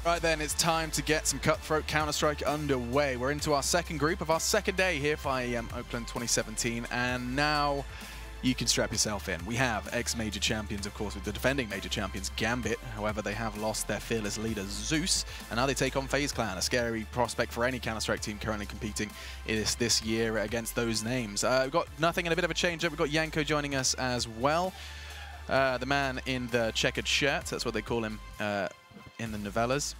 Right then, it's time to get some Cutthroat Counter-Strike underway. We're into our second group of our second day here for IEM Oakland 2017, and now you can strap yourself in. We have ex-major champions, of course, with the defending major champions, Gambit. However, they have lost their fearless leader, Zeus, and now they take on FaZe Clan, a scary prospect for any Counter-Strike team currently competing this year against those names. We've got nothing and a bit of a change-up. We've got Yanko joining us as well. The man in the checkered shirt, that's what they call him in the novellas.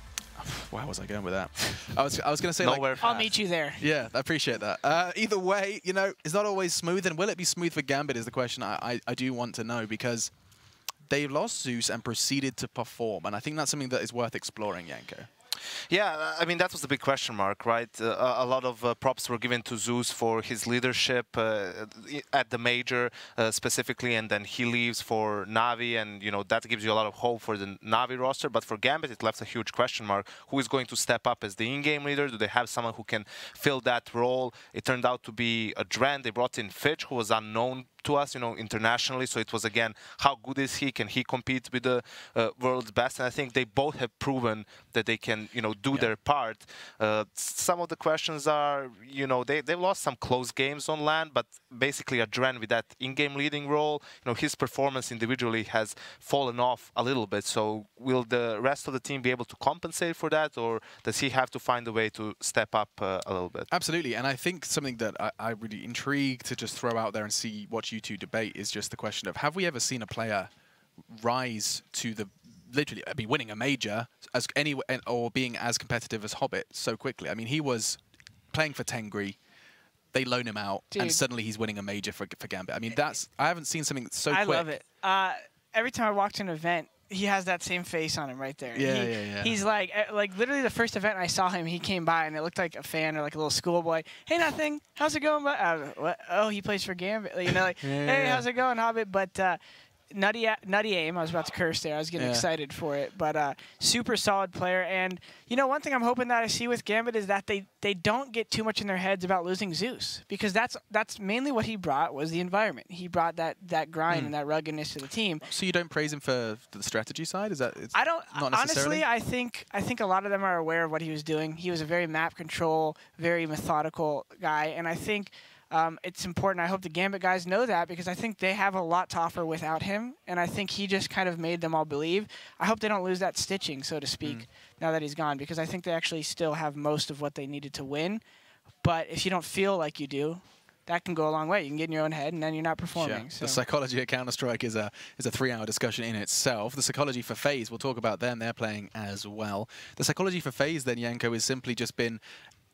Where was I going with that? I was going to say, nowhere. Like, I'll meet you there. Yeah, I appreciate that. Either way, you know, it's not always smooth, and will it be smooth for Gambit is the question I do want to know, because they lost Zeus and proceeded to perform, and I think that's something that is worth exploring, Yanko. Yeah, I mean, that was the big question mark, right? A lot of props were given to Zeus for his leadership at the major specifically, and then he leaves for Na'Vi, and, you know, that gives you a lot of hope for the Na'Vi roster. But for Gambit, it left a huge question mark. Who is going to step up as the in-game leader? Do they have someone who can fill that role? It turned out to be a Dren. They brought in Fitch, who was unknown to us, you know, internationally. So it was, again, how good is he? Can he compete with the world's best? And I think they both have proven that they can, you know, do their part. Some of the questions are, you know, they've lost some close games on LAN, but basically a Dren with that in-game leading role, you know, his performance individually has fallen off a little bit. So will the rest of the team be able to compensate for that, or does he have to find a way to step up a little bit? Absolutely, and I think something that I'm really intrigued to just throw out there and see what you two debate is just the question of, have we ever seen a player rise to the literally be winning a major as or being as competitive as Hobbit so quickly? I mean, he was playing for Tengri, they loan him out, and suddenly he's winning a major for Gambit. I mean, I haven't seen something so quick. I love it. Every time I walk to an event, he has that same face on him right there. Yeah. He's like literally the first event I saw him, he came by and it looked like a fan or like a little schoolboy. Hey, nothing. How's it going? What? Oh, he plays for Gambit. You know, like, hey, how's it going, Hobbit? But nutty aim. I was about to curse there. I was getting excited for it. But super solid player. And, you know, one thing I'm hoping that I see with Gambit is that they don't get too much in their heads about losing Zeus. Because that's mainly what he brought, was the environment. He brought that grind and that ruggedness to the team. So you don't praise him for the strategy side? Is that I don't. Not necessarily? Honestly, I think a lot of them are aware of what he was doing. He was a very map control, very methodical guy. And I think it's important. I hope the Gambit guys know that, because I think they have a lot to offer without him, and I think he just kind of made them all believe. I hope they don't lose that stitching, so to speak, now that he's gone, because I think they actually still have most of what they needed to win. But if you don't feel like you do, that can go a long way. You can get in your own head, and then you're not performing. Yeah. So. The psychology at Counter-Strike is a 3-hour discussion in itself. The psychology for FaZe, we'll talk about them. They're playing as well. The psychology for FaZe, then, Yanko, has simply just been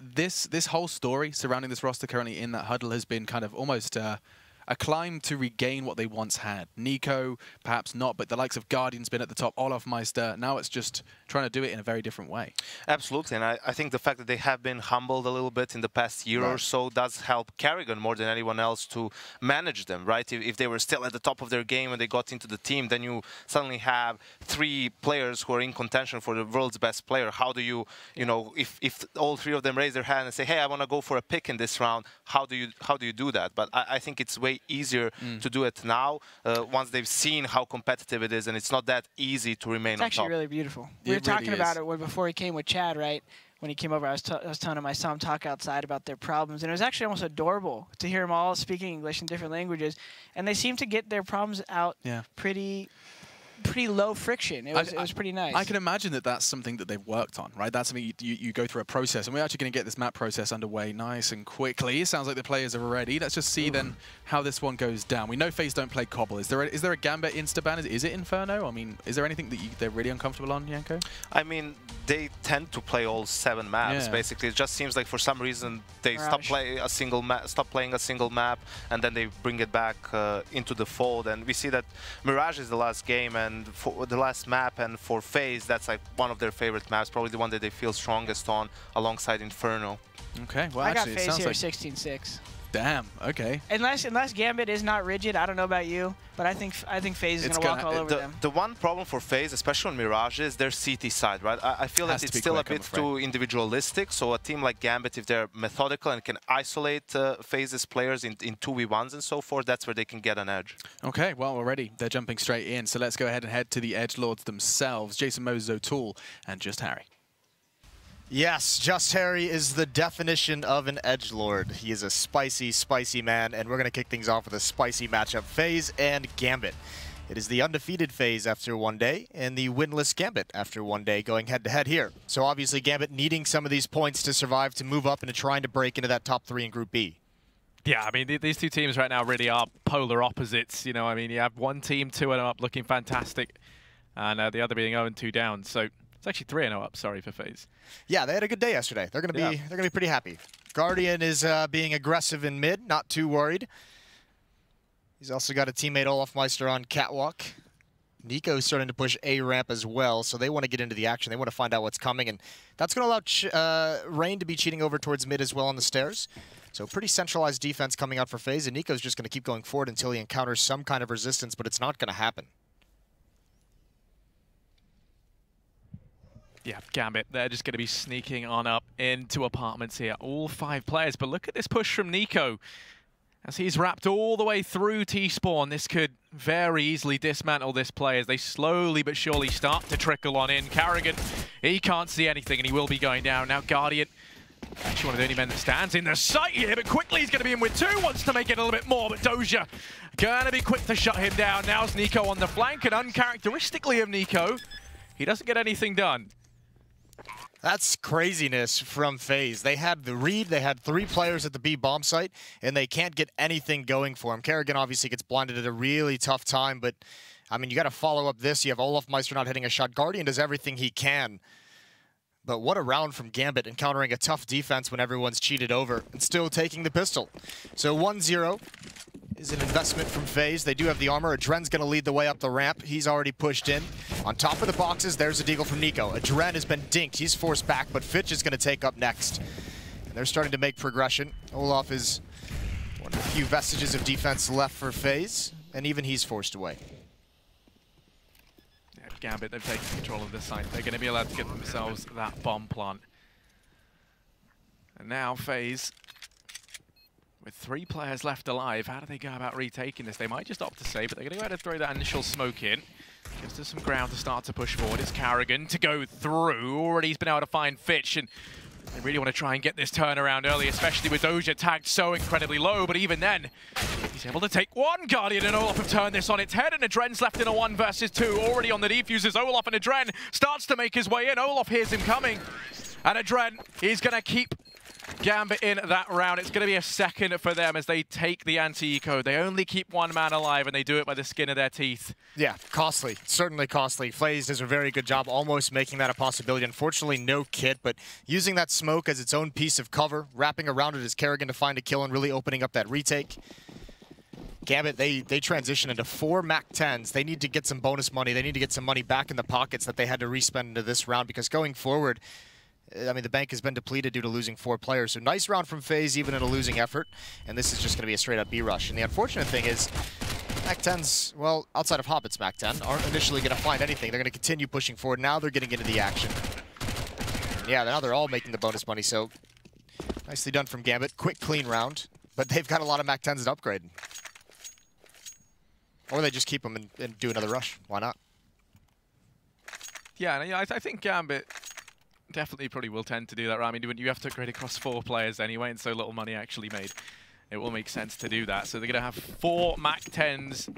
this whole story surrounding this roster currently in that huddle has been kind of almost a climb to regain what they once had. Nico, perhaps not, but the likes of Guardian's been at the top, Olaf Meister. Now it's just trying to do it in a very different way. Absolutely, and I think the fact that they have been humbled a little bit in the past year or so does help Kerrigan more than anyone else to manage them, right? If they were still at the top of their game when they got into the team, then you suddenly have 3 players who are in contention for the world's best player. How do you, you know, if all 3 of them raise their hand and say, hey, I want to go for a pick in this round, how do you do that? But I think it's way easier to do it now once they've seen how competitive it is, and it's not that easy to remain on top. It's actually really beautiful. We were talking about it before he came with Chad, right? When he came over, I was telling him I saw him talk outside about their problems, and it was actually almost adorable to hear them all speaking English in different languages, and they seem to get their problems out pretty low friction. It was pretty nice. I can imagine that that's something that they've worked on, right? That's something you go through a process, and we're actually going to get this map process underway nice and quickly. It sounds like the players are ready. Let's just see then how this one goes down. We know FaZe don't play Cobble. Is there a Gambit insta-ban? Is it Inferno? I mean, is there anything that they're really uncomfortable on, Yanko? I mean, they tend to play all 7 maps, basically. It just seems like for some reason they stop playing a single map, and then they bring it back into the fold. And we see that Mirage is the last game, and for the last map, and for FaZe, that's like one of their favorite maps, probably the one that they feel strongest on, alongside Inferno. Okay, well, I got actually, FaZe here like 16-6. Damn. Okay. Unless Gambit is not rigid, I don't know about you, but I think FaZe is going to walk all over them. The one problem for FaZe, especially on Mirage, is their CT side, right? I feel that it's still a bit too individualistic. So a team like Gambit, if they're methodical and can isolate FaZe's players in 2v1s and so forth, that's where they can get an edge. Okay, well, already they're jumping straight in. So let's go ahead and head to the edgelords themselves. Jason Moses O'Toole and Just Harry. Yes, Just Harry is the definition of an edgelord. He is a spicy, spicy man, and we're going to kick things off with a spicy matchup. FaZe and Gambit. It is the undefeated FaZe after one day, and the winless Gambit after one day going head-to-head here. So obviously Gambit needing some of these points to survive, to move up, and to trying to break into that top 3 in Group B. Yeah, I mean, these two teams right now really are polar opposites. You know, I mean, you have one team 2-0 up looking fantastic, and the other being 0-2 down. So it's actually 3-0 up, sorry, for FaZe. Yeah, they had a good day yesterday. They're gonna be pretty happy. Guardian is being aggressive in mid, not too worried. He's also got a teammate Olafmeister on catwalk. Nico's starting to push A ramp as well, so they want to get into the action. They want to find out what's coming, and that's going to allow Rain to be cheating over towards mid as well on the stairs. So pretty centralized defense coming out for FaZe, and Nico's just going to keep going forward until he encounters some kind of resistance, but it's not going to happen. Yeah, Gambit, they're just going to be sneaking on up into apartments here. All 5 players, but look at this push from Nico. As he's wrapped all the way through T-Spawn, this could very easily dismantle this play as they slowly but surely start to trickle on in. Carrigan, he can't see anything and he will be going down. Now Guardian, actually one of the only men that stands in the sight here, but quickly he's going to be in with 2, wants to make it a little bit more, but Doja going to be quick to shut him down. Now's Nico on the flank, and uncharacteristically of Nico, he doesn't get anything done. That's craziness from FaZe. They had the read, they had 3 players at the B bomb site, and they can't get anything going for him. Kerrigan obviously gets blinded at a really tough time, but I mean, you got to follow up this. You have Olafmeister not hitting a shot. Guardian does everything he can. But what a round from Gambit, encountering a tough defense when everyone's cheated over and still taking the pistol. So 1-0 is an investment from FaZe. They do have the armor. Adren's going to lead the way up the ramp. He's already pushed in. On top of the boxes, there's a deagle from Nico. Adren has been dinked. He's forced back, but Fitch is going to take up next. And they're starting to make progression. Olaf is one of the few vestiges of defense left for FaZe, and even he's forced away. Yeah, Gambit, they've taken control of the site. They're going to be allowed to get themselves that bomb plant. And now FaZe, with 3 players left alive, how do they go about retaking this? They might just opt to save, but they're going to go ahead and throw that initial smoke in. Gives us some ground to start to push forward. It's Carrigan to go through. Already he's been able to find Fitch, and they really want to try and get this turnaround early, especially with Doja tagged so incredibly low, but even then, he's able to take 1. Guardian and Olaf have turned this on its head, and Adren's left in a 1 versus 2. Already on the defusers, Olaf and Adren starts to make his way in. Olaf hears him coming, and Adren, he's going to keep Gambit in that round. It's going to be a second for them as they take the anti-eco. They only keep 1 man alive, and they do it by the skin of their teeth. Yeah, costly. Certainly costly. FaZe does a very good job almost making that a possibility. Unfortunately, no kit, but using that smoke as its own piece of cover, wrapping around it as Kerrigan to find a kill and really opening up that retake. Gambit, they transition into 4 MAC-10s. They need to get some bonus money. They need to get some money back in the pockets that they had to respend into this round, because going forward, I mean, the bank has been depleted due to losing 4 players. So nice round from FaZe, even in a losing effort. And this is just going to be a straight-up B-rush. And the unfortunate thing is, MAC-10s, well, outside of Hobbit's MAC-10, aren't initially going to find anything. They're going to continue pushing forward. Now they're getting into the action. Yeah, now they're all making the bonus money. So nicely done from Gambit. Quick, clean round. But they've got a lot of MAC-10s to upgrade. Or they just keep them and do another rush. Why not? Yeah, I think Gambit definitely probably will tend to do that, right? I mean, when you have to upgrade across 4 players anyway and so little money actually made, it will make sense to do that. So they're going to have 4 MAC-10s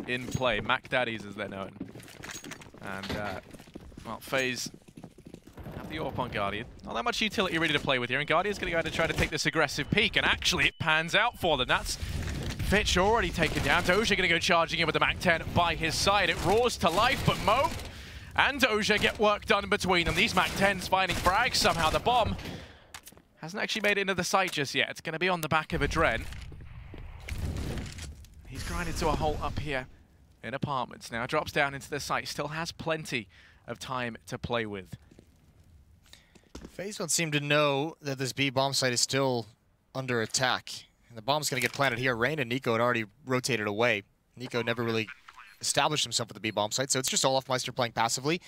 in play, Mac Daddies as they're known. And, well, FaZe have the AWP on Guardian. Not that much utility really to play with here, and Guardian's going to go ahead and try to take this aggressive peek, and actually it pans out for them. That's Fitch already taken down. Doja going to go charging in with the MAC-10 by his side. It roars to life, but Mo and Doja get work done between them. These MAC-10s finding frags somehow. The bomb hasn't actually made it into the site just yet. It's going to be on the back of Adren. He's grinded to a hole up here in apartments. Now drops down into the site. Still has plenty of time to play with. FaZe don't seem to know that this B bomb site is still under attack. And the bomb's going to get planted here. Rain and Nico had already rotated away. Nico never really established himself at the B bomb site, so it's just Olafmeister playing passively.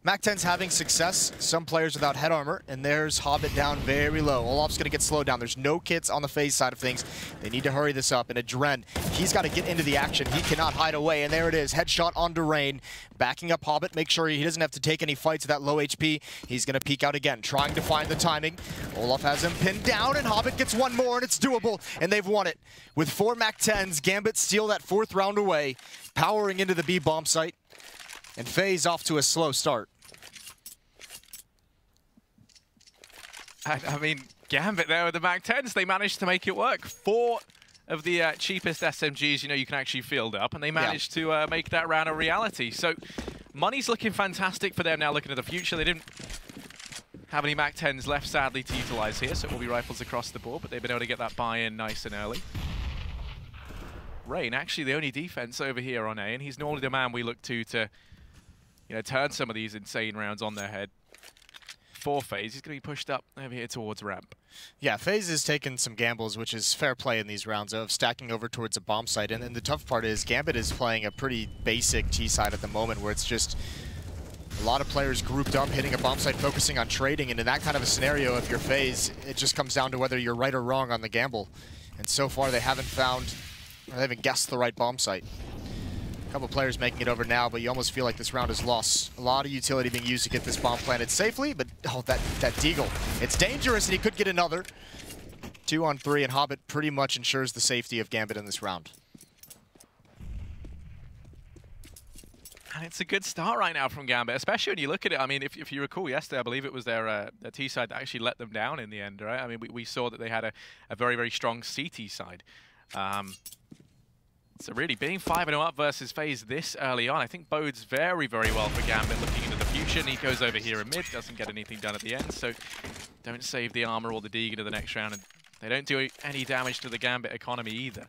Mac-10's having success. Some players without head armor, and there's Hobbit down very low. Olaf's going to get slowed down. There's no kits on the FaZe side of things. They need to hurry this up. And Adren, he's got to get into the action. He cannot hide away, and there it is. Headshot onto Rain. Backing up Hobbit, make sure he doesn't have to take any fights at that low HP. He's going to peek out again, trying to find the timing. Olaf has him pinned down, and Hobbit gets one more, and it's doable, and they've won it. With 4 Mac-10s, Gambit steal that 4th round away, powering into the B bomb site, and FaZe off to a slow start. I mean, Gambit there with the Mac-10s, they managed to make it work. 4 of the cheapest SMGs, you can actually field up, and they managed to make that round a reality. So money's looking fantastic for them now, looking at the future. They didn't have any Mac-10s left, sadly, to utilize here, so it will be rifles across the board, but they've been able to get that buy-in nice and early. Rain, actually the only defense over here on A, and he's normally the man we look to turn some of these insane rounds on their head. For FaZe, he's going to be pushed up over here towards ramp. Yeah, FaZe is taking some gambles, which is fair play in these rounds of stacking over towards a bomb site. And the tough part is Gambit is playing a pretty basic T side at the moment, where it's just a lot of players grouped up, hitting a bomb site, focusing on trading. And in that kind of a scenario, if you're FaZe, it just comes down to whether you're right or wrong on the gamble. And so far, they haven't found, or they haven't guessed the right bomb site. A couple players making it over now, but you almost feel like this round is lost. A lot of utility being used to get this bomb planted safely, but oh, that Deagle. It's dangerous, and he could get another. 2 on 3, and Hobbit pretty much ensures the safety of Gambit in this round. And it's a good start right now from Gambit, especially when you look at it. I mean, if you recall yesterday, I believe it was their T side that actually let them down in the end, right? I mean, we saw that they had a very, very strong CT side. So really, being 5-0 up versus FaZe this early on, I think bodes very, very well for Gambit looking into the future. Nico's over here in mid, doesn't get anything done at the end, so don't save the armor or the Deegan to the next round, and they don't do any damage to the Gambit economy either.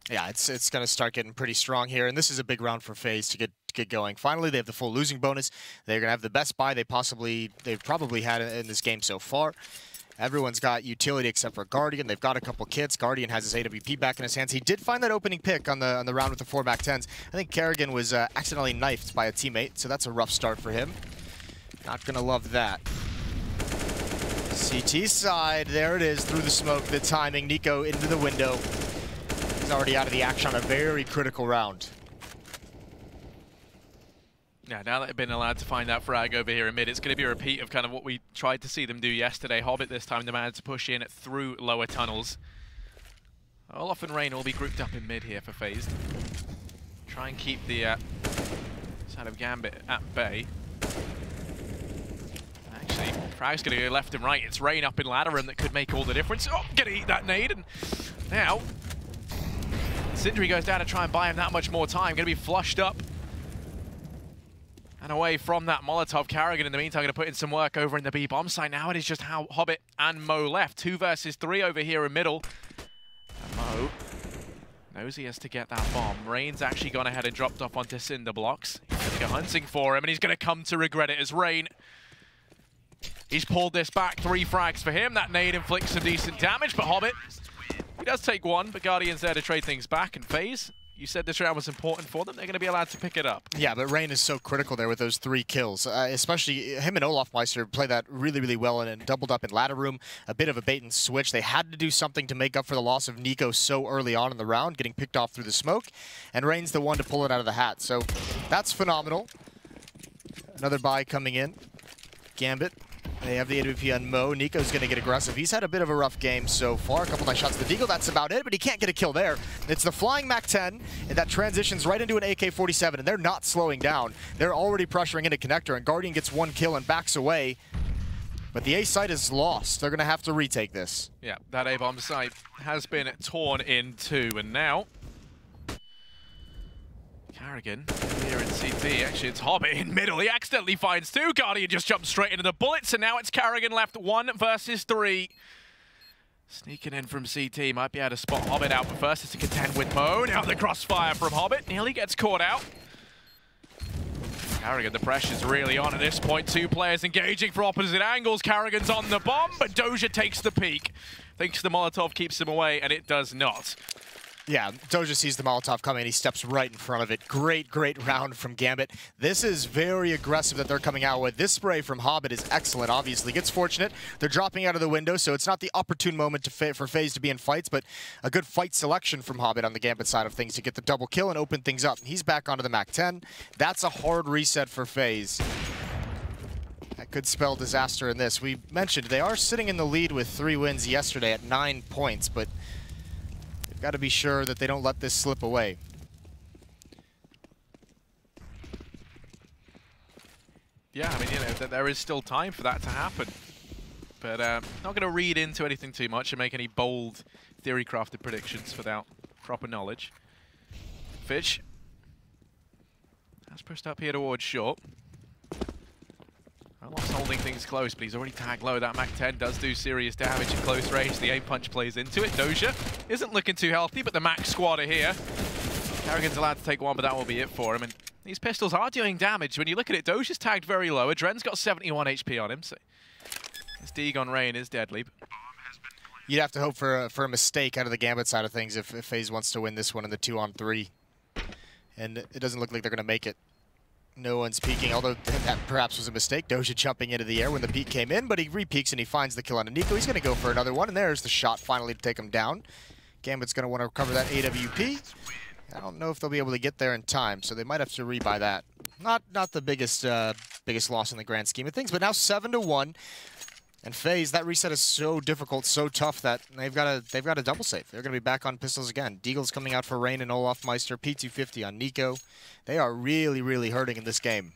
Yeah, it's going to start getting pretty strong here, and this is a big round for FaZe to get going. Finally, they have the full losing bonus. They're going to have the best buy they've probably had in this game so far. Everyone's got utility except for Guardian. They've got a couple kits. Guardian has his AWP back in his hands. He did find that opening pick on the round with the 4 Mac-10s. I think Kerrigan was accidentally knifed by a teammate, so that's a rough start for him. Not going to love that. CT side, there it is, through the smoke, the timing. Nico into the window. He's already out of the action on a very critical round. Yeah, now that they've been allowed to find that frag over here in mid, it's going to be a repeat of kind of what we tried to see them do yesterday. Hobbit this time demanded to push in through lower tunnels. Olaf and Rain will be grouped up in mid here for FaZe. Try and keep the side of Gambit at bay. Actually, frag's going to go left and right. It's Rain up in ladder room that could make all the difference. Oh, going to eat that nade, and now Sindri goes down to try and buy him that much more time. Going to be flushed up and away from that Molotov. Kerrigan, in the meantime, going to put in some work over in the B bomb site. Now it is just how Hobbit and Mo left. 2 versus 3 over here in middle. And Mo knows he has to get that bomb. Rain's actually gone ahead and dropped off onto cinder blocks. He's going to go hunting for him, and he's going to come to regret it as Rain. He's pulled this back. 3 frags for him. That nade inflicts some decent damage, but Hobbit, he does take 1, but Guardian's there to trade things back. And FaZe, you said this round was important for them. They're going to be allowed to pick it up. Yeah, but Rain is so critical there with those 3 kills. Especially him and Olaf Meister play that really, really well and doubled up in ladder room. A bit of a bait and switch. They had to do something to make up for the loss of Nico so early on in the round, getting picked off through the smoke. And Rain's the one to pull it out of the hat. So that's phenomenal. Another buy coming in. Gambit. They have the AWP on Mo. Nico's going to get aggressive. He's had a bit of a rough game so far. A couple nice shots to the Deagle. That's about it, but he can't get a kill there. It's the flying Mac-10, and that transitions right into an AK-47, and they're not slowing down. They're already pressuring into connector, and Guardian gets 1 kill and backs away. But the A site is lost. They're going to have to retake this. Yeah, that A-bomb site has been torn in 2, and now Kerrigan here in CT. Actually, it's Hobbit in middle. He accidentally finds 2. Guardian just jumps straight into the bullets, and now it's Kerrigan left 1 versus 3. Sneaking in from CT. Might be able to spot Hobbit out, but first it's to contend with Mo. Now the crossfire from Hobbit. Nearly gets caught out. Kerrigan, the pressure's really on at this point. 2 players engaging for opposite angles. Kerrigan's on the bomb, but Doja takes the peak. Thinks the Molotov keeps him away, and it does not. Yeah, Doja sees the Molotov coming, and he steps right in front of it. Great, great round from Gambit. This is very aggressive that they're coming out with. This spray from Hobbit is excellent, obviously. Gets fortunate. They're dropping out of the window, so it's not the opportune moment for FaZe to be in fights, but a good fight selection from Hobbit on the Gambit side of things to get the double kill and open things up. He's back onto the MAC-10. That's a hard reset for FaZe. That could spell disaster in this. We mentioned they are sitting in the lead with 3 wins yesterday at 9 points, but they've got to be sure that they don't let this slip away. Yeah, I mean, you know, there is still time for that to happen. But not going to read into anything too much and make any bold theory-crafted predictions without proper knowledge. Fish. That's pushed up here towards short. Almost holding things close, but he's already tagged low. That MAC-10 does do serious damage at close range. The aim punch plays into it. Doja isn't looking too healthy, but the MAC squad are here. Kerrigan's allowed to take one, but that will be it for him. And these pistols are doing damage. When you look at it, Doja's tagged very low. Adren's got 71 HP on him, so this Deg on Rain is deadly. You'd have to hope for a mistake out of the Gambit side of things if FaZe wants to win this one in the 2-on-3. And it doesn't look like they're going to make it. No one's peeking, although that perhaps was a mistake. Doja jumping into the air when the peek came in, but he re-peeks and he finds the kill on Nico. He's going to go for another one, and there's the shot finally to take him down. Gambit's going to want to recover that AWP. I don't know if they'll be able to get there in time, so they might have to rebuy that. Not the biggest loss in the grand scheme of things, but now 7-1. And FaZe, that reset is so difficult, so tough that they've got a double save. They're going to be back on pistols again. Deagle's coming out for Rain and Olaf Meister. P250 on Nico. They are really, really hurting in this game.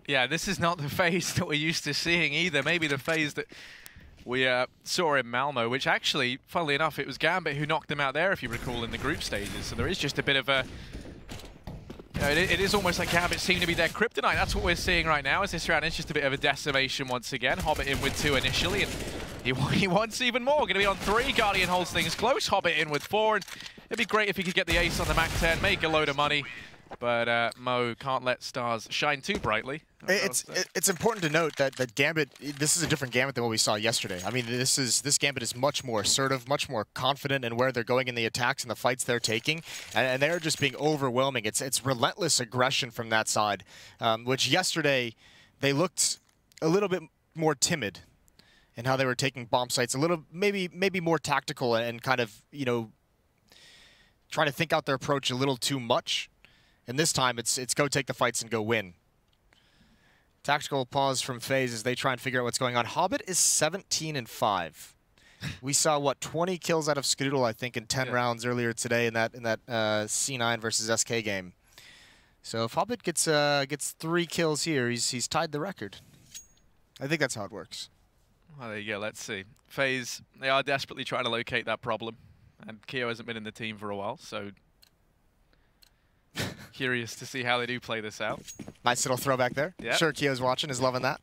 Yeah, this is not the FaZe that we're used to seeing either. Maybe the FaZe that we saw in Malmo, which actually, funnily enough, it was Gambit who knocked them out there, if you recall, in the group stages. So there is just a bit of a... it is almost like Gambit seem to be their kryptonite. That's what we're seeing right now, as this round is just a bit of a decimation once again. Hobbit in with 2 initially, and he wants even more. Going to be on 3. Guardian holds things close. Hobbit in with 4. And it'd be great if he could get the ace on the MAC-10, make a load of money. But Mo can't let stars shine too brightly. It's important to note that Gambit, this is a different Gambit than what we saw yesterday. I mean, this Gambit is much more assertive, much more confident in where they're going in the attacks and the fights they're taking, and they're just being overwhelming. It's relentless aggression from that side, which yesterday they looked a little bit more timid in how they were taking bomb sites, a little maybe more tactical and kind of, you know, trying to think out their approach a little too much. And this time, it's go take the fights and go win. Tactical pause from FaZe as they try and figure out what's going on. Hobbit is 17-5. We saw, what, 20 kills out of Skadoodle, I think, in 10 rounds earlier today in that C9 versus SK game. So if Hobbit gets 3 kills here, he's tied the record. I think that's how it works. Well, there you go. Let's see. FaZe, they are desperately trying to locate that problem. And Keo hasn't been in the team for a while, so... Curious to see how they do play this out. Nice little throwback there. Yep. Sure, Keo's watching, is loving that.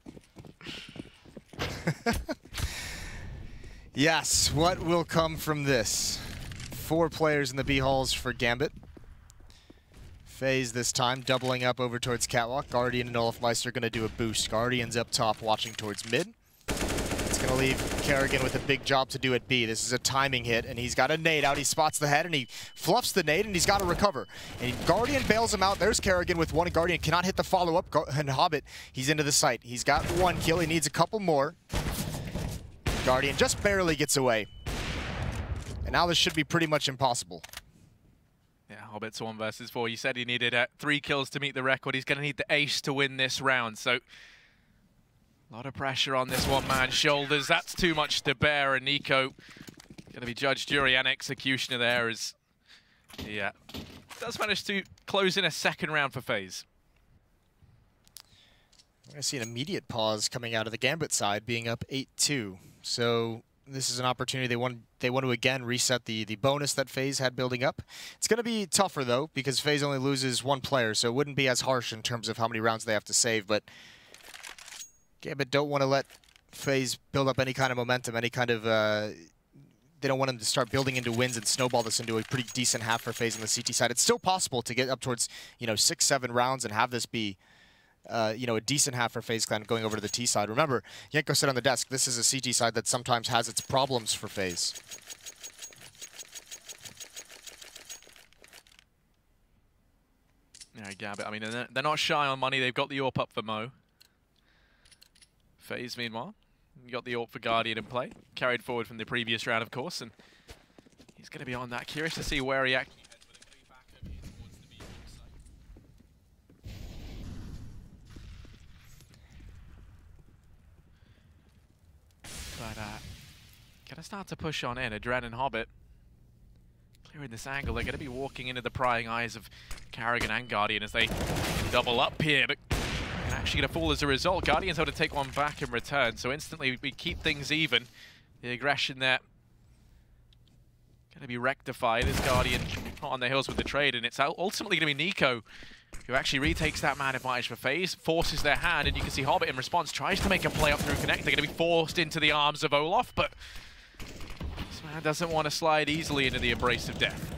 Yes, what will come from this? 4 players in the B halls for Gambit. FaZe this time, doubling up over towards Catwalk. Guardian and Olaf Meister going to do a boost. Guardian's up top, watching towards mid. It's going to leave Kerrigan with a big job to do at B. This is a timing hit, and he's got a nade out. He spots the head, and he fluffs the nade, and he's got to recover. And Guardian bails him out. There's Kerrigan with 1, and Guardian cannot hit the follow-up. And Hobbit, he's into the site. He's got 1 kill. He needs a couple more. Guardian just barely gets away. And now this should be pretty much impossible. Yeah, Hobbit's 1 versus 4. You said he needed 3 kills to meet the record. He's going to need the ace to win this round, so... A lot of pressure on this one man's shoulders. That's too much to bear, and Nico going to be judge, jury, and executioner there as he does manage to close in a 2nd round for FaZe. We're going to see an immediate pause coming out of the Gambit side, being up 8-2. So this is an opportunity. They want to again reset the bonus that FaZe had building up. It's going to be tougher, though, because FaZe only loses 1 player, so it wouldn't be as harsh in terms of how many rounds they have to save, but Gambit don't want to let FaZe build up any kind of momentum, any kind of... they don't want them to start building into wins and snowball this into a pretty decent half for FaZe on the CT side. It's still possible to get up towards, you know, 6-7 rounds and have this be you know, a decent half for FaZe Clan going over to the T side. Remember, Yenko said on the desk, this is a CT side that sometimes has its problems for FaZe. Yeah, Gambit, I mean, they're not shy on money. They've got the AWP up for Mo. FaZe, meanwhile, got the AWP for Guardian in play. Carried forward from the previous round, of course, and he's going to be on that. Curious to see where he actually heads, but they're back over here towards the B site. But, gonna start to push on in. Adren and Hobbit clearing this angle. They're going to be walking into the prying eyes of Karrigan and Guardian as they double up here, but actually going to fall as a result. Guardian's able to take one back in return, so instantly we keep things even. The aggression there going to be rectified as Guardian hot on the heels with the trade, and it's ultimately going to be Nico who actually retakes that man advantage for FaZe, forces their hand, and you can see Hobbit in response tries to make a play up through Connect. They're going to be forced into the arms of Olaf, but this man doesn't want to slide easily into the embrace of death.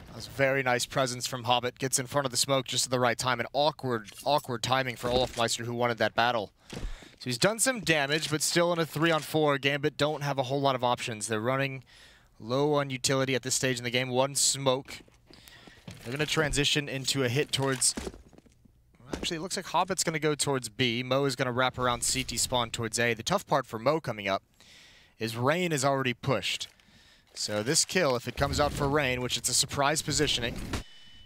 That was very nice presence from Hobbit. Gets in front of the smoke just at the right time. And awkward timing for Olafmeister, who wanted that battle. So he's done some damage, but still in a 3-on-4. Gambit don't have a whole lot of options. They're running low on utility at this stage in the game. One smoke. They're going to transition into a hit towards... Actually, it looks like Hobbit's going to go towards B. Mo is going to wrap around CT spawn towards A. The tough part for Mo coming up is Rain is already pushed. So this kill, if it comes out for Rain, which it's a surprise positioning,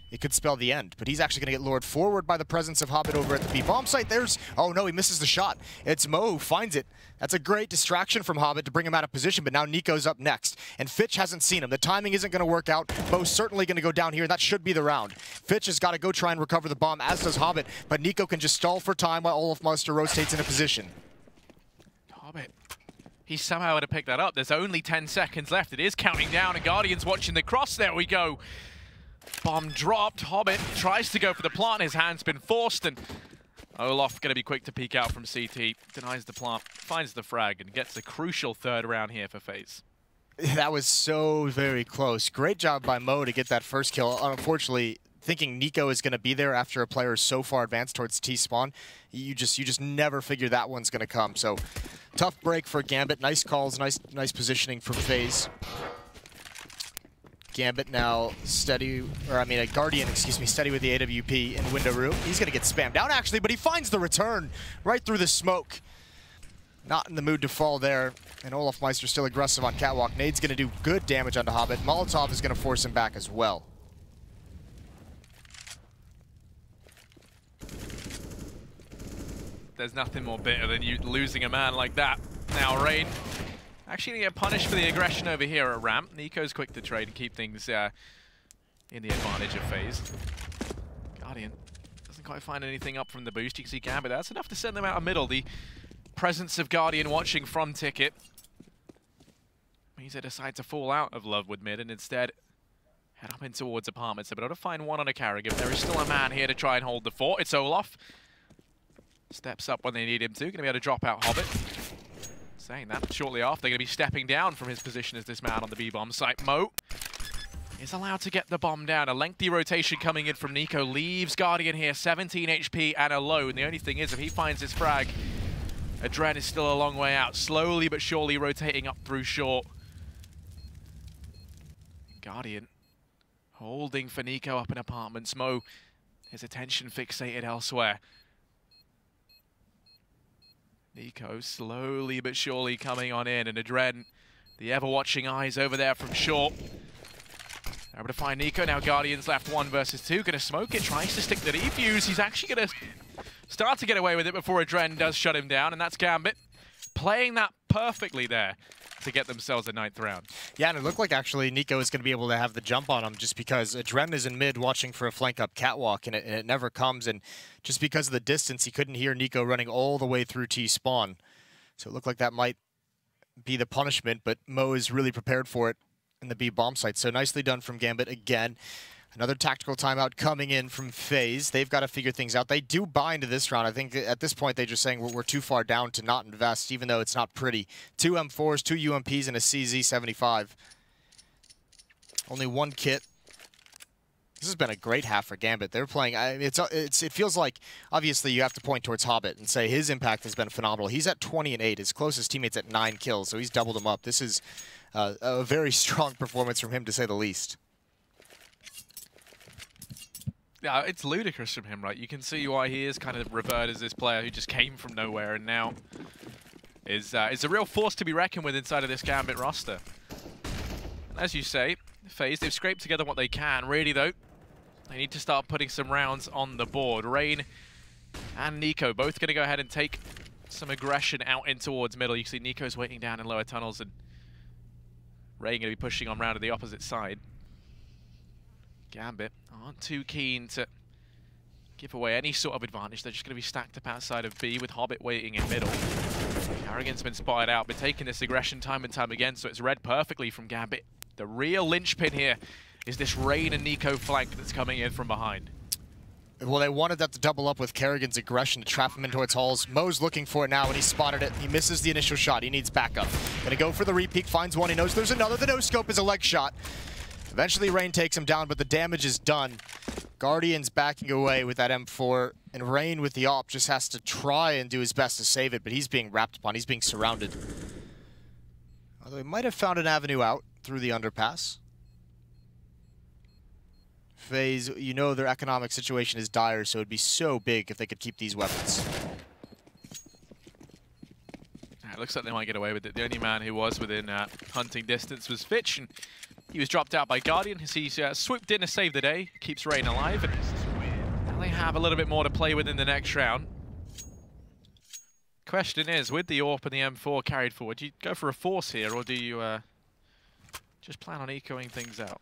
it could spell the end. But he's actually going to get lured forward by the presence of Hobbit over at the B bomb site. There's... Oh no, he misses the shot. It's Mo who finds it. That's a great distraction from Hobbit to bring him out of position, but now Nico's up next. And Fitch hasn't seen him. The timing isn't going to work out. Mo's certainly going to go down here. That should be the round. Fitch has got to go try and recover the bomb, as does Hobbit. But Nico can just stall for time while Olafmeister rotates into position. Hobbit. He's somehow able to pick that up. There's only 10 seconds left. It is counting down, and Guardian's watching the cross. There we go. Bomb dropped. Hobbit tries to go for the plant. His hand's been forced, and Olaf going to be quick to peek out from CT. Denies the plant, finds the frag, and gets a crucial third round here for FaZe. That was so very close. Great job by Mo to get that first kill. Unfortunately, thinking Nico is going to be there after a player is so far advanced towards T-spawn, you just never figure that one's going to come. So tough break for Gambit. Nice calls, nice positioning from FaZe. Gambit now steady, or I mean a Guardian, excuse me, steady with the AWP in window room. He's going to get spammed out actually, but he finds the return right through the smoke. Not in the mood to fall there, and Olafmeister still aggressive on Catwalk. Nade's going to do good damage onto Hobbit. Molotov is going to force him back as well. There's nothing more bitter than you losing a man like that. Now Rain actually going to get punished for the aggression over here at ramp. Nico's quick to trade and keep things in the advantage of FaZe. Guardian doesn't quite find anything up from the boost. You can see Gambit. That's enough to send them out of middle. The presence of Guardian watching from Ticket means they decide to fall out of love with mid and instead head up in towards apartments. They're able to find one on a Karrigan. There is still a man here to try and hold the fort. It's Olaf. Steps up when they need him to. Going to be able to drop out Hobbit. Saying that shortly after, they're going to be stepping down from his position as this man on the B-bomb site. Mo is allowed to get the bomb down. A lengthy rotation coming in from Nico. Leaves Guardian here, 17 HP and alone. The only thing is, if he finds his frag, Adren is still a long way out. Slowly but surely rotating up through short. Guardian holding for Nico up in apartments. Mo, his attention fixated elsewhere. Nico slowly but surely coming on in, and Adren, the ever-watching eyes over there from short. Able to find Nico. Now Guardian's left 1 versus 2. Going to smoke it, tries to stick the defuse. He's actually going to start to get away with it before Adren does shut him down, and that's Gambit playing that perfectly there to get themselves a 9th round. Yeah, and it looked like actually Nico is going to be able to have the jump on him just because Adren is in mid watching for a flank up Catwalk, and it never comes. And just because of the distance, he couldn't hear Nico running all the way through T-spawn. So it looked like that might be the punishment, but Mo is really prepared for it in the B bomb site. So nicely done from Gambit again. Another tactical timeout coming in from FaZe. They've got to figure things out. They do buy into this round. I think at this point they're just saying we're too far down to not invest, even though it's not pretty. 2 M4s, 2 UMPs, and a CZ-75. Only 1 kit This has been a great half for Gambit. They're playing. It feels like obviously you have to point towards Hobbit and say his impact has been phenomenal. He's at 20 and 8. His closest teammate's at 9 kills, so he's doubled him up. This is a very strong performance from him, to say the least. Yeah, it's ludicrous from him, right? You can see why he is kind of revered as this player who just came from nowhere and now is a real force to be reckoned with inside of this Gambit roster. As you say, FaZe, they've scraped together what they can. Really, though, they need to start putting some rounds on the board. Rain and Nico both going to go ahead and take some aggression out in towards middle. You can see Nico's waiting down in lower tunnels, and Rain going to be pushing on round to the opposite side. Gambit aren't too keen to give away any sort of advantage. They're just going to be stacked up outside of B with Hobbit waiting in middle. Carrigan's been spotted out, been taking this aggression time and time again, so it's read perfectly from Gambit. The real linchpin here is this Rain and Nico flank that's coming in from behind. Well, they wanted that to double up with Carrigan's aggression to trap him in towards Halls. Mo's looking for it now, and he spotted it. He misses the initial shot. He needs backup. Gonna go for the repeat, finds one. He knows there's another. The no-scope is a leg shot. Eventually, Rain takes him down, but the damage is done. Guardian's backing away with that M4, and Rain with the AWP just has to try and do his best to save it, but he's being wrapped upon. He's being surrounded. Although he might have found an avenue out through the underpass. FaZe, you know their economic situation is dire, so it'd be so big if they could keep these weapons. It looks like they might get away with it. The only man who was within hunting distance was Fitch, and he was dropped out by Guardian. He's swooped in to save the day, keeps Rain alive, and now they have a little bit more to play with in the next round. Question is, with the AWP and the M4 carried forward, do you go for a force here, or do you just plan on ecoing things out?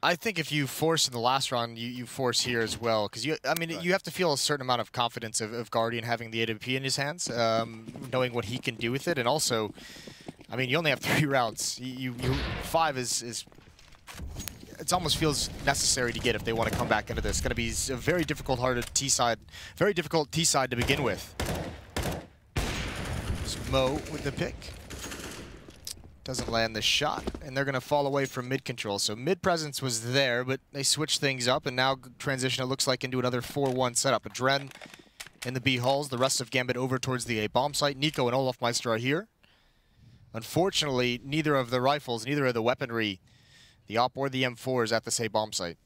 I think if you force in the last round, you force here as well. Because, you have to feel a certain amount of confidence of Guardian having the AWP in his hands, knowing what he can do with it. And also, I mean, you only have 3 rounds. 5 is it almost feels necessary to get if they want to come back into this. It's going to be a very difficult T-side to begin with. So Mo with the pick. Doesn't land the shot, and they're going to fall away from mid control. So mid presence was there, but they switched things up, and now transition, it looks like, into another 4-1 setup. Adren in the B halls, the rest of Gambit over towards the A bomb site. Nico and Olaf Meister are here. Unfortunately, neither of the rifles, neither of the weaponry, the AWP or the M4 is at this A bomb site.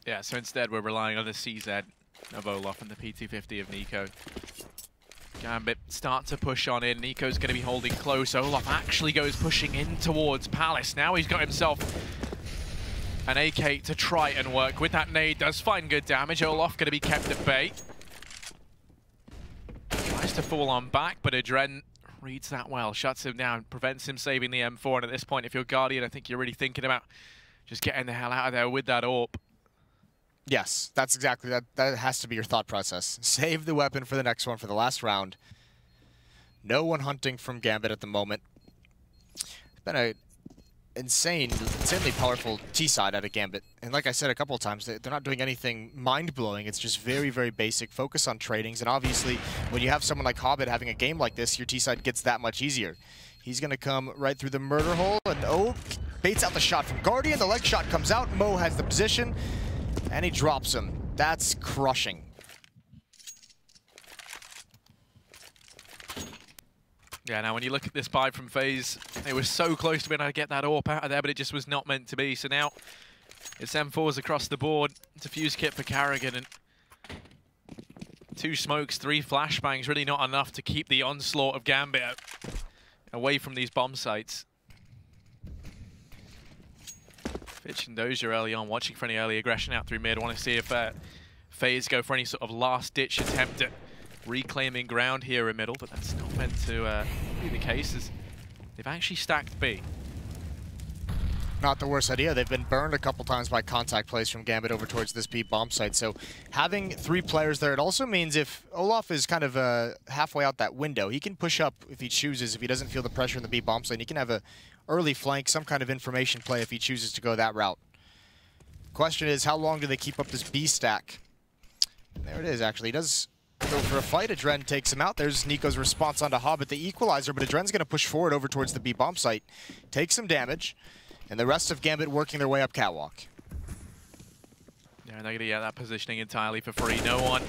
Yeah, so instead we're relying on the CZ of Olaf and the P250 of Nico. Gambit start to push on in. Nico's going to be holding close. Olaf actually goes pushing in towards Palace. Now he's got himself an AK to try and work with. That nade does find good damage. Olaf going to be kept at bay. Tries to fall on back, but Adren reads that well. Shuts him down, prevents him saving the M4. And at this point, if you're Guardian, I think you're really thinking about just getting the hell out of there with that AWP. Yes, that's exactly that. That has to be your thought process. Save the weapon for the next one, for the last round. No one hunting from Gambit at the moment. It's been an insanely powerful T-side out of Gambit. And like I said a couple of times, they're not doing anything mind-blowing. It's just very, very basic. Focus on tradings. And obviously, when you have someone like Hobbit having a game like this, your T-side gets that much easier. He's going to come right through the murder hole. And baits out the shot from Guardian. The leg shot comes out. Mo has the position. And he drops him. That's crushing. Yeah, now when you look at this buy from FaZe, they were so close to being able to get that AWP out of there, but it just was not meant to be. So now it's M4s across the board. It's a fuse kit for Carrigan, and 2 smokes, 3 flashbangs, really not enough to keep the onslaught of Gambit away from these bomb sites. Fitch and Dozier early on, watching for any early aggression out through mid. Want to see if FaZe go for any sort of last-ditch attempt at reclaiming ground here in middle, but that's not meant to be the case, as they've actually stacked B. Not the worst idea. They've been burned a couple times by contact plays from Gambit over towards this B bomb site. So having 3 players there, it also means if Olaf is kind of halfway out that window, he can push up if he chooses, if he doesn't feel the pressure in the B bomb site. He can have a early flank, some kind of information play if he chooses to go that route. Question is, how long do they keep up this B stack? And there it is, actually. He does go for a fight. Adren takes him out. There's Nico's response onto Hobbit, the equalizer, but Adren's going to push forward over towards the B bomb site. Takes some damage. and the rest of Gambit working their way up catwalk. Yeah, they're going to get that positioning entirely for free. No one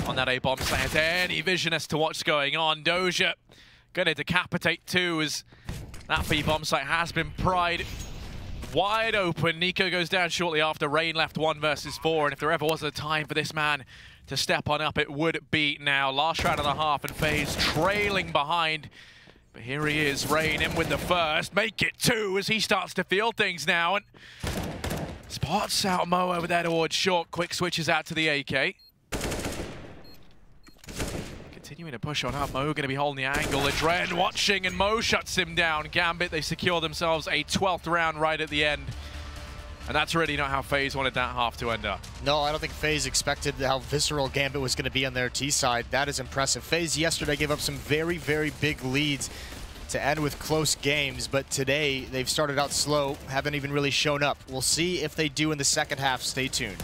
on that A-bomb site has any vision as to what's going on. Doja going to decapitate two as that B-bomb site has been pried wide open. Nico goes down shortly after. Rain left 1 versus 4, and if there ever was a time for this man to step on up, it would be now. Last round and a half, and FaZe trailing behind. But here he is, Rain in with the first. Make it 2 as he starts to feel things now. And spots out Mo over there towards short. Quick switches out to the AK. Continuing to push on up. Mo going to be holding the angle. Adren watching, and Mo shuts him down. Gambit, they secure themselves a 12th round right at the end. And that's really not how FaZe wanted that half to end up. No, I don't think FaZe expected how visceral Gambit was going to be on their T side. That is impressive. FaZe yesterday gave up some very, very big leads to end with close games, but today they've started out slow, haven't even really shown up. We'll see if they do in the second half. Stay tuned.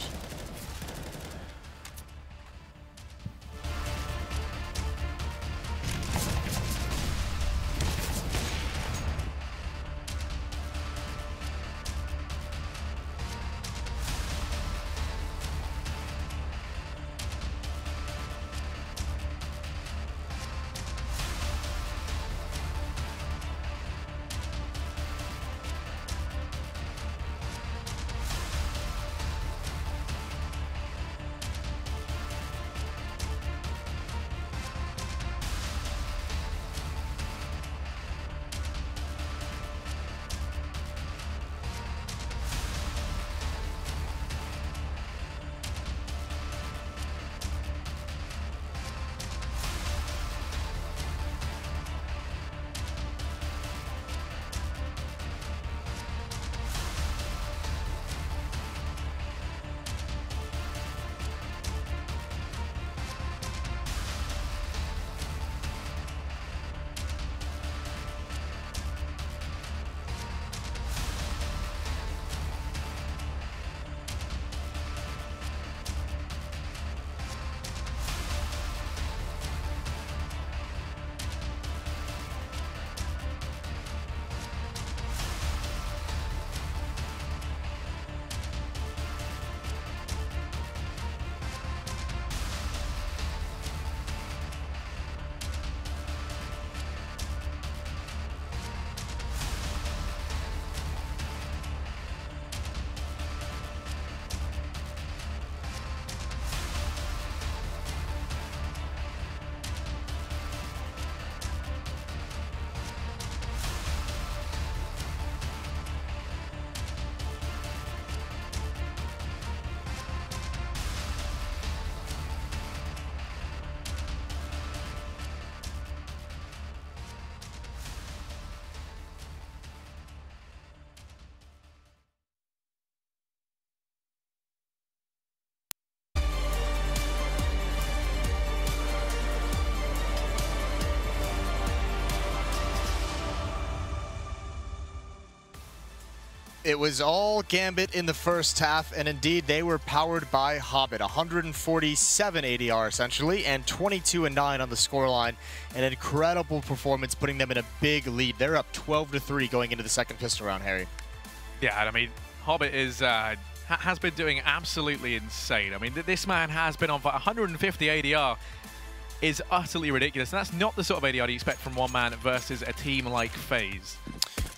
It was all Gambit in the first half, and indeed they were powered by Hobbit. 147 ADR essentially, and 22-9 on the scoreline. An incredible performance, putting them in a big lead. They're up 12-3 going into the second pistol round, Harry. Yeah, and I mean, Hobbit is has been doing absolutely insane. I mean, this man has been on for 150 ADR. Is utterly ridiculous. And that's not the sort of ADR you expect from one man versus a team like FaZe.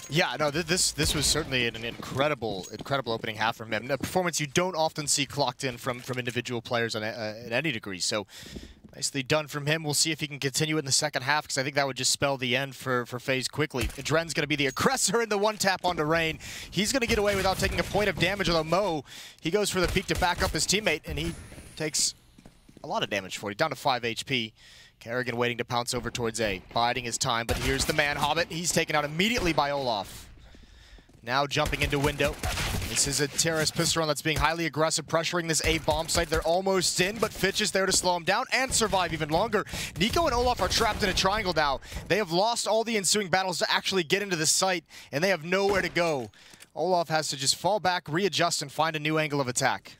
Yeah, no, this was certainly an incredible opening half from him. A performance you don't often see clocked in from individual players on at any degree. So nicely done from him. We'll see if he can continue it in the second half, because I think that would just spell the end for FaZe quickly. Adren's going to be the aggressor in the one tap onto Rain. He's going to get away without taking a point of damage, although Mo, he goes for the peek to back up his teammate, and he takes a lot of damage for it. Down to 5 HP. Kerrigan waiting to pounce over towards A, biding his time, but here's the man, Hobbit. He's taken out immediately by Olaf. Now jumping into window. This is a terrace pistol run that's being highly aggressive, pressuring this A bomb site. They're almost in, but Fitch is there to slow him down and survive even longer. Nico and Olaf are trapped in a triangle now. They have lost all the ensuing battles to actually get into the site, and they have nowhere to go. Olaf has to just fall back, readjust, and find a new angle of attack.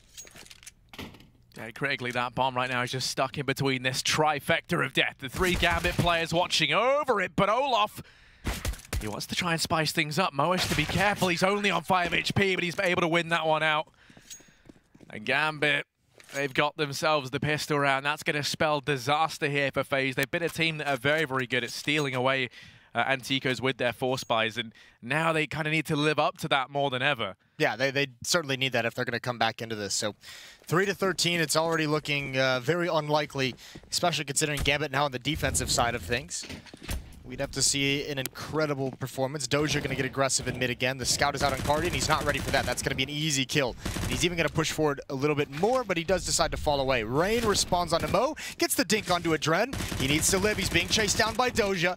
Yeah, critically, that bomb right now is just stuck in between this trifecta of death. The 3 Gambit players watching over it, but Olaf He wants to try and spice things up. Moish to be careful. He's only on 5 HP, but he's able to win that one out. And Gambit, they've got themselves the pistol round. That's going to spell disaster here for FaZe. They've been a team that are very, very good at stealing away Anticos with their force buys, and now they kind of need to live up to that more than ever. Yeah, they certainly need that if they're going to come back into this. So 3-13, it's already looking very unlikely, especially considering Gambit now on the defensive side of things. We'd have to see an incredible performance. Doja going to get aggressive in mid again. The scout is out on Cardi, and he's not ready for that. That's going to be an easy kill. And he's even going to push forward a little bit more, but he does decide to fall away. Rain responds onto Mo, gets the dink onto Adren. He needs to live. He's being chased down by Doja.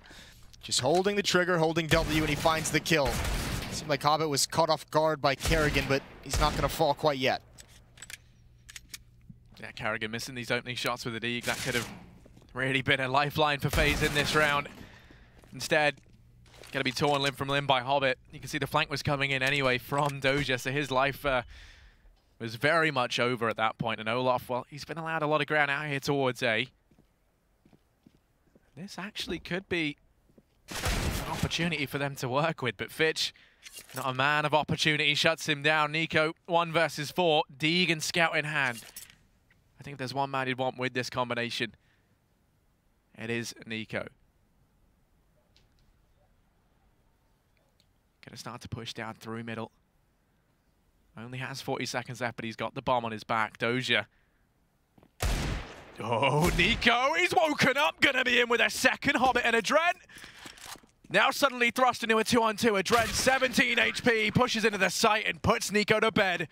Just holding the trigger, holding W, and he finds the kill. Seemed like Hobbit was caught off guard by Kerrigan, but he's not going to fall quite yet. Yeah, Kerrigan missing these opening shots with the Deeg. That could have really been a lifeline for FaZe in this round. Instead, going to be torn limb from limb by Hobbit. You can see the flank was coming in anyway from Doja, so his life was very much over at that point. And Olaf, well, he's been allowed a lot of ground out here towards A. This actually could be an opportunity for them to work with, but Fitch, not a man of opportunity, shuts him down. Nico, 1 versus 4, Deeg and Scout in hand. I think if there's one man he'd want with this combination, it is Nico. Gonna start to push down through middle. Only has 40 seconds left, but he's got the bomb on his back. Doja. Oh, Nico, he's woken up. Gonna be in with a second. Hobbit and Adren. Now suddenly thrust into a 2-on-2. Adren, 17 HP, pushes into the site and puts Nico to bed.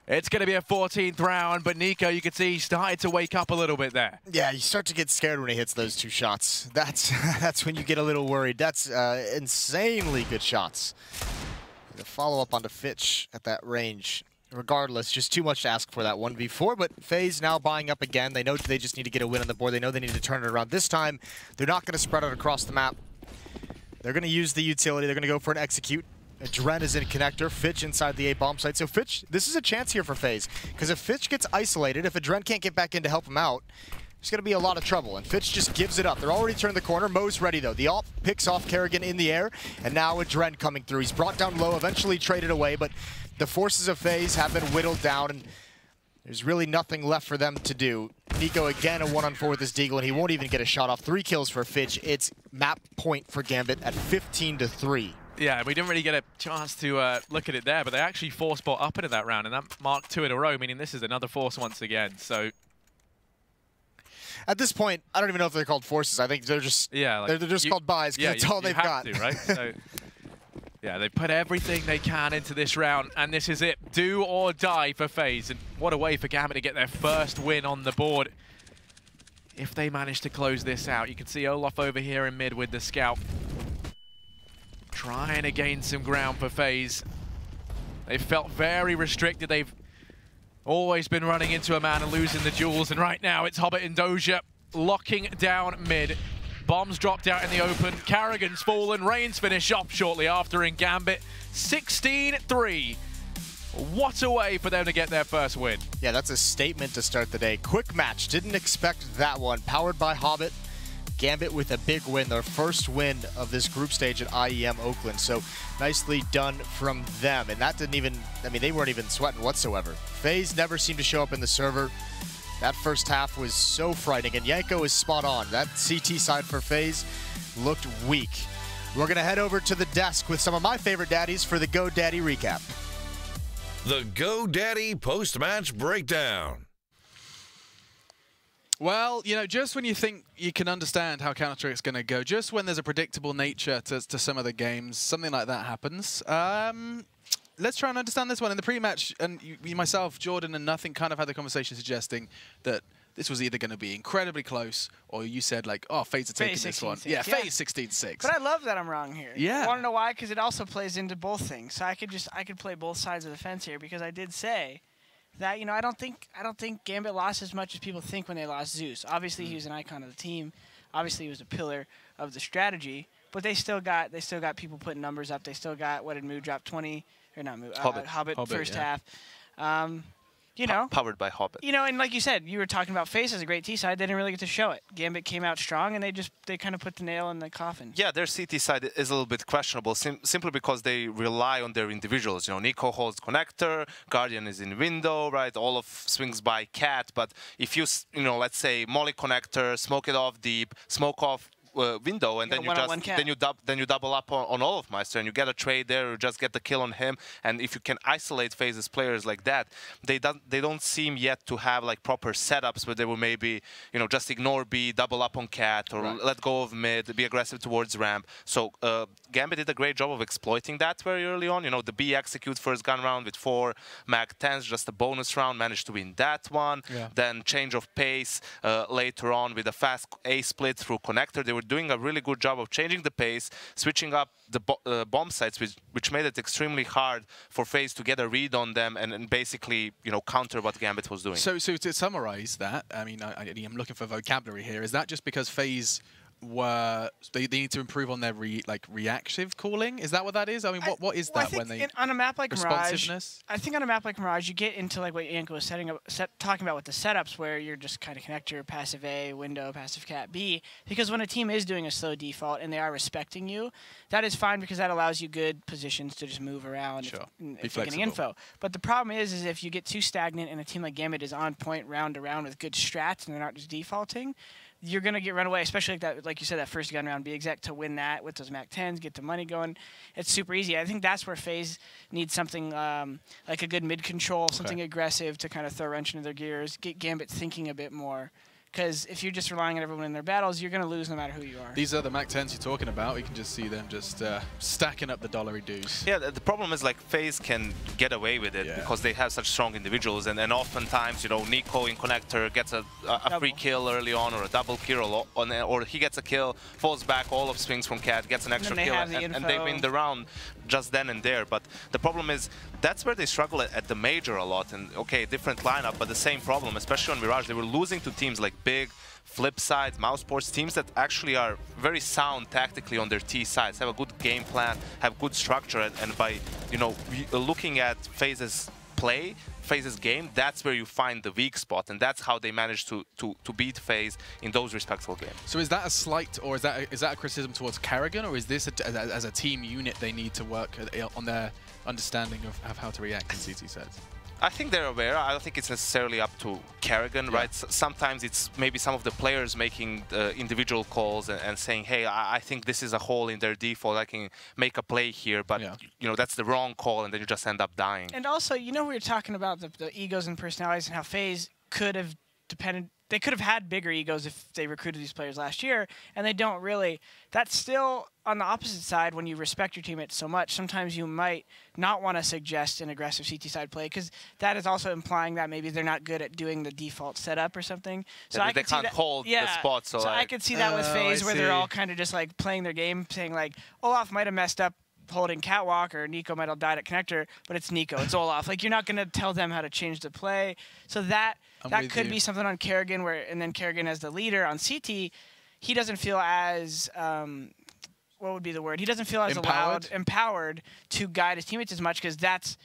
It's going to be a 14th round, but Nico, you can see, he started to wake up a little bit there. Yeah, you start to get scared when he hits those 2 shots. That's when you get a little worried. That's insanely good shots. The follow-up onto Fitch at that range. Regardless, just too much to ask for that 1v4, but FaZe now buying up again. They know they just need to get a win on the board. They know they need to turn it around. This time, they're not going to spread out across the map. They're going to use the utility. They're going to go for an execute. Adren is in connector, Fitch inside the A bomb site. So Fitch, this is a chance here for FaZe, because if Fitch gets isolated, if Adren can't get back in to help him out, there's going to be a lot of trouble, and Fitch just gives it up. They're already turned the corner. Mo's ready, though. The ult picks off Kerrigan in the air, and now Adren coming through. He's brought down low, eventually traded away, but the forces of FaZe have been whittled down, and there's really nothing left for them to do. Nico again a 1-on-4 with his Deagle, and he won't even get a shot off. 3 kills for Fitch. It's map point for Gambit at 15-3. Yeah, we didn't really get a chance to look at it there, but they actually force bought up into that round, and that marked 2 in a row, meaning this is another force once again. So at this point, I don't even know if they're called forces. I think they're just they're just called buys because that's all they've got. To, right? So yeah, they put everything they can into this round, and this is it. Do or die for FaZe, and what a way for Gambit to get their first win on the board. If they manage to close this out, you can see Olaf over here in mid with the scout. Trying to gain some ground for FaZe. They've felt very restricted. They've always been running into a man and losing the duels, and right now it's Hobbit and Doja locking down mid. Bombs dropped out in the open. Kerrigan's fallen. Rain's finished off shortly after in Gambit. 16-3. What a way for them to get their first win. Yeah, that's a statement to start the day. Quick match. Didn't expect that one. Powered by Hobbit. Gambit with a big win, their first win of this group stage at IEM Oakland. So nicely done from them. And that didn't even, I mean, they weren't even sweating whatsoever. FaZe never seemed to show up in the server. That first half was so frightening, and Yanko is spot on. That CT side for FaZe looked weak. We're going to head over to the desk with some of my favorite daddies for the GoDaddy recap. The GoDaddy post-match breakdown. Well, you know, just when you think you can understand how Counter-Strike's going to go, just when there's a predictable nature to some of the games, something like that happens. Let's try and understand this one. In the pre-match, and you, myself, Jordan, and Nothing kind of had the conversation suggesting that this was either going to be incredibly close, or you said, like, oh, FaZe are taking this one. Yeah, FaZe 16-6. But I love that I'm wrong here. Yeah. I want to know why? Because it also plays into both things. So I could play both sides of the fence here, because I did say that, you know, I don't think Gambit lost as much as people think when they lost Zeus. Obviously, he was an icon of the team. Obviously, he was a pillar of the strategy. But they still got people putting numbers up. They still got, what did Moo drop, 20? Or not Moo, Hobbit first half. you know, powered by Hobbit. You know, and like you said, you were talking about FaZe as a great T side. They didn't really get to show it. Gambit came out strong, and they kind of put the nail in the coffin. Yeah, their CT side is a little bit questionable, simply because they rely on their individuals. You know, Nico holds connector, Guardian is in window, right? All of swings by Cat. But if you know, let's say molly connector, smoke it off deep, smoke off window, and then you double up on all of Meister, and you get a trade there, or just get the kill on him. And if you can isolate FaZe's players like that, they don't seem yet to have like proper setups where they will maybe, you know, just ignore B, double up on Cat, or let go of mid, be aggressive towards ramp. So Gambit did a great job of exploiting that very early on. You know, the B execute first gun round with 4 Mag 10s, just a bonus round, managed to win that one. Then change of pace later on with a fast A split through connector. They were doing a really good job of changing the pace, switching up the bomb sites, which made it extremely hard for FaZe to get a read on them and basically, you know, counter what Gambit was doing. So to summarize that, I mean, I'm looking for vocabulary here. Is that just because FaZe they need to improve on their reactive calling? Is that what that is? I mean, what is that when they on a map like Mirage? Responsiveness? I think on a map like Mirage, you get into like what Yanko was talking about with the setups, where you're just kind of connector, passive A, window, passive cat B. Because when a team is doing a slow default and they are respecting you, that is fine because that allows you good positions to just move around if you're getting info. But the problem is if you get too stagnant and a team like Gambit is on point round to round with good strats and they're not just defaulting, you're going to get run away, especially like you said, that first gun round, be exec to win that with those Mac 10s, get the money going. It's super easy. I think that's where FaZe needs something like a good mid-control, something aggressive to kind of throw a wrench into their gears, get Gambit thinking a bit more. Because if you're just relying on everyone in their battles, you're going to lose no matter who you are. These are the Mac 10s you're talking about. We can just see them just stacking up the dollary dues. Yeah, the problem is like FaZe can get away with it because they have such strong individuals, and oftentimes, you know, Nico in connector gets a free kill early on, or a double kill, or he gets a kill, falls back, all of swings from Cat, gets an extra kill, and they win the round just then and there. But the problem is that's where they struggle at the major a lot. And okay, different lineup, but the same problem, especially on Mirage. They were losing to teams like Big, Flipside, Mouse Sports, teams that actually are very sound tactically on their T sides, have a good game plan, have good structure, and by, you know, looking at FaZe's play, FaZe's game, that's where you find the weak spot, and that's how they manage to beat FaZe in those respectful games. So is that a slight, or is that a criticism towards Karrigan, or is this as a team unit they need to work on their understanding of how to react in CT sets? I think they're aware. I don't think it's necessarily up to Karrigan, right? Sometimes it's maybe some of the players making the individual calls and saying, hey, I think this is a hole in their default. I can make a play here, but you know, that's the wrong call, and then you just end up dying. And also, you know, we were talking about the egos and personalities and how FaZe could have they could have had bigger egos if they recruited these players last year, and they don't really. That's still on the opposite side. When you respect your teammates so much, sometimes you might not want to suggest an aggressive CT side play, because that is also implying that maybe they're not good at doing the default setup or something. So they can't hold the spot. So I could see that with FaZe, where they're all kind of just like playing their game, saying like, Olaf might have messed up holding Catwalk, or Nico might have died at connector, but it's Nico, it's Olaf. Like, you're not going to tell them how to change the play. So that could be something on Karrigan, and then Karrigan as the leader on CT, he doesn't feel as what would be the word? He doesn't feel as empowered to guide his teammates as much, because that's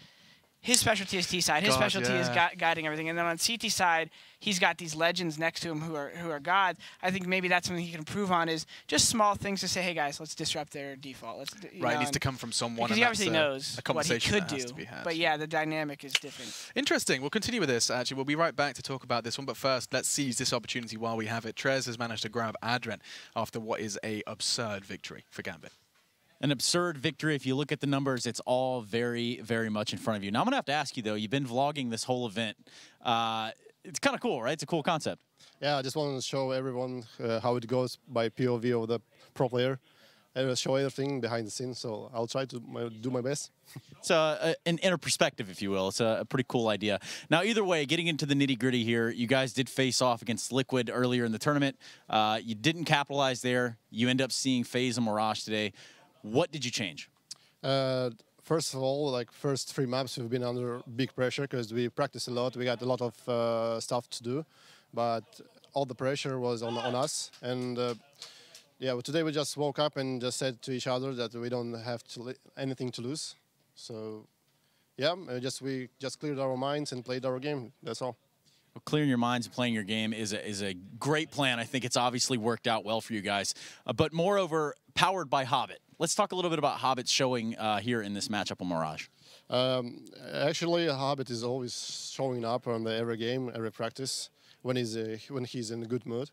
his specialty is T side. His specialty is guiding everything. And then on CT side, he's got these legends next to him who are gods. I think maybe that's something he can improve on, is just small things to say, hey guys, let's disrupt their default. It needs to come from someone. Because he obviously knows what he could do. But yeah, the dynamic is different. Interesting. We'll continue with this. Actually, we'll be right back to talk about this one. But first, let's seize this opportunity while we have it. Trez has managed to grab Adrent after what is a absurd victory for Gambit. An absurd victory. If you look at the numbers, it's all very, very much in front of you. Now, I'm going to have to ask you, though, you've been vlogging this whole event. It's kind of cool, right? It's a cool concept. Yeah, I just wanted to show everyone how it goes by POV of the pro player. And show everything behind the scenes, so I'll try to do my best. It's an inner perspective, if you will. It's a pretty cool idea. Now, either way, getting into the nitty-gritty here, you guys did face off against Liquid earlier in the tournament. You didn't capitalize there. You end up seeing FaZe and Mirage today. What did you change? First of all, like first 3 maps, we've been under big pressure because we practiced a lot. We got a lot of stuff to do, but all the pressure was on us. And yeah, well, today we just woke up and just said to each other that we don't have anything to lose. So yeah, we just cleared our minds and played our game. That's all. Well, clearing your minds and playing your game is a great plan. I think it's obviously worked out well for you guys. But moreover, powered by Hobbit. Let's talk a little bit about Hobbit's showing here in this matchup on Mirage. Actually, Hobbit is always showing up on every game, every practice when he's in a good mood.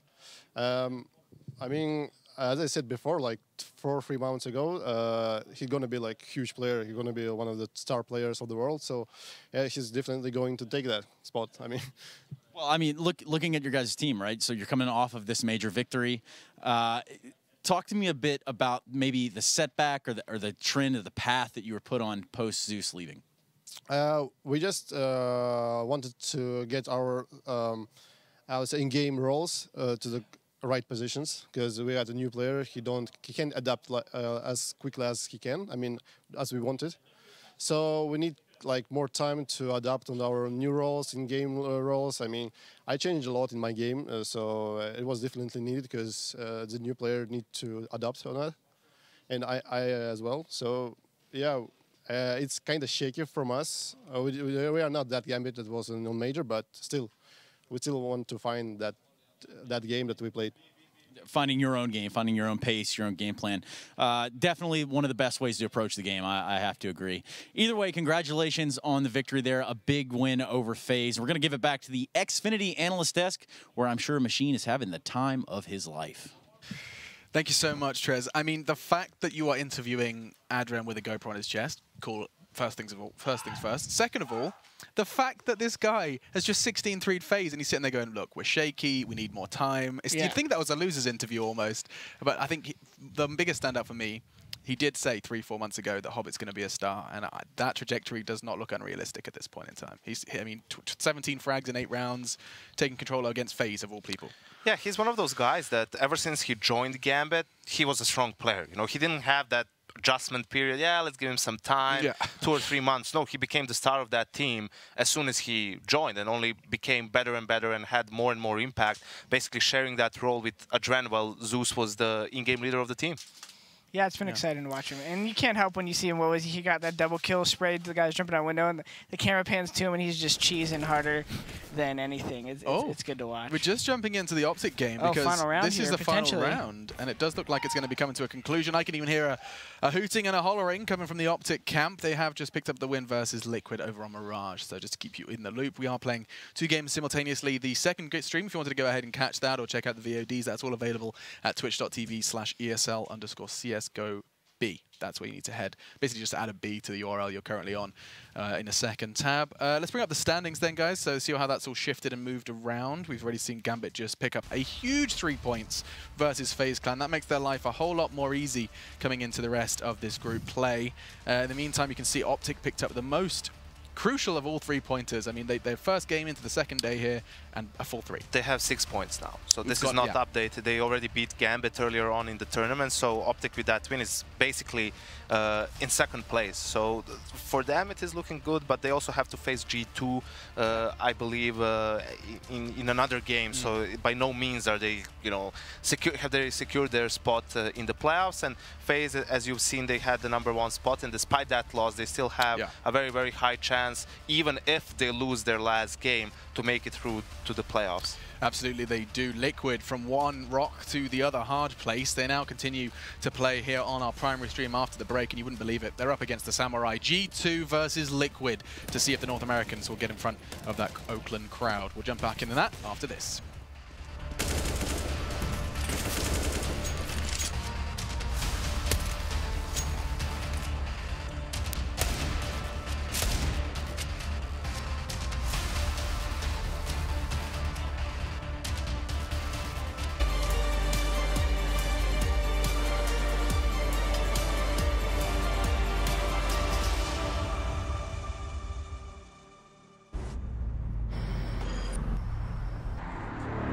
I mean, as I said before, like 4 or 3 months ago, he's gonna be like a huge player. He's gonna be one of the star players of the world. So, yeah, he's definitely going to take that spot. I mean, well, I mean, looking at your guys' team, right? So you're coming off of this major victory. Talk to me a bit about maybe the setback or the trend or the path that you were put on post Zeus leaving. We just wanted to get our, I would say, in-game roles to the right positions, because we had a new player. He can't adapt as quickly as he can. I mean, as we wanted. So we need like more time to adapt on our new roles, in-game roles. I mean, I changed a lot in my game, so it was definitely needed because the new player need to adapt on that, and I as well. So yeah, it's kind of shaky from us. We are not that Gambit that was a non-major, but still, we still want to find that game that we played. Finding your own game, finding your own pace, your own game plan. Definitely one of the best ways to approach the game, I have to agree. Either way, congratulations on the victory there. A big win over FaZe. We're going to give it back to the Xfinity analyst desk, where I'm sure Machine is having the time of his life. Thank you so much, Trez. I mean, the fact that you are interviewing Adrian with a GoPro on his chest, cool. First things first. Second of all, the fact that this guy has just 16-3'd FaZe and he's sitting there going, look, we're shaky, we need more time. You'd think that was a loser's interview almost. But I think the biggest standout for me, he did say 3-4 months ago that Hobbit's going to be a star, and that trajectory does not look unrealistic at this point in time. I mean, 17 frags in 8 rounds, taking control against FaZe of all people. Yeah, he's one of those guys that ever since he joined Gambit, he was a strong player. You know, he didn't have that adjustment period. Yeah, let's give him some time. Yeah. 2 or 3 months. No, he became the star of that team as soon as he joined, and only became better and better and had more and more impact, basically sharing that role with Adren while Zeus was the in-game leader of the team. Yeah, it's been exciting to watch him. And you can't help when you see him. What was he? He got that double kill sprayed. The guy's jumping out window, and the camera pans to him, and he's just cheesing harder than anything. It's good to watch. We're just jumping into the Optic game because this is the final round, and it does look like it's going to be coming to a conclusion. I can even hear a hooting and a hollering coming from the Optic camp. They have just picked up the win versus Liquid over on Mirage. So just to keep you in the loop, we are playing 2 games simultaneously. The second stream, if you wanted to go ahead and catch that or check out the VODs, that's all available at twitch.tv/ESL_CSGO. B. That's where you need to head. Basically, just add a B to the URL you're currently on in a second tab. Let's bring up the standings then, guys. So see how that's all shifted and moved around. We've already seen Gambit just pick up a huge 3 points versus FaZe Clan. That makes their life a whole lot more easy coming into the rest of this group play. In the meantime, you can see Optic picked up the most crucial of all 3-pointers. I mean, their first game into the second day here, and a full 3. They have 6 points now, so this is not updated. They already beat Gambit earlier on in the tournament, so Optic with that win is basically in second place. So for them, it is looking good, but they also have to face G2, I believe, in another game. So by no means are they, have they secured their spot in the playoffs. And FaZe, as you've seen, they had the #1 spot, and despite that loss, they still have a very, very high chance, even if they lose their last game, to make it through to the playoffs. Absolutely, they do. Liquid from one rock to the other hard place. They now continue to play here on our primary stream after the break, and you wouldn't believe it. They're up against the Samurai. G2 versus Liquid to see if the North Americans will get in front of that Oakland crowd. We'll jump back into that after this.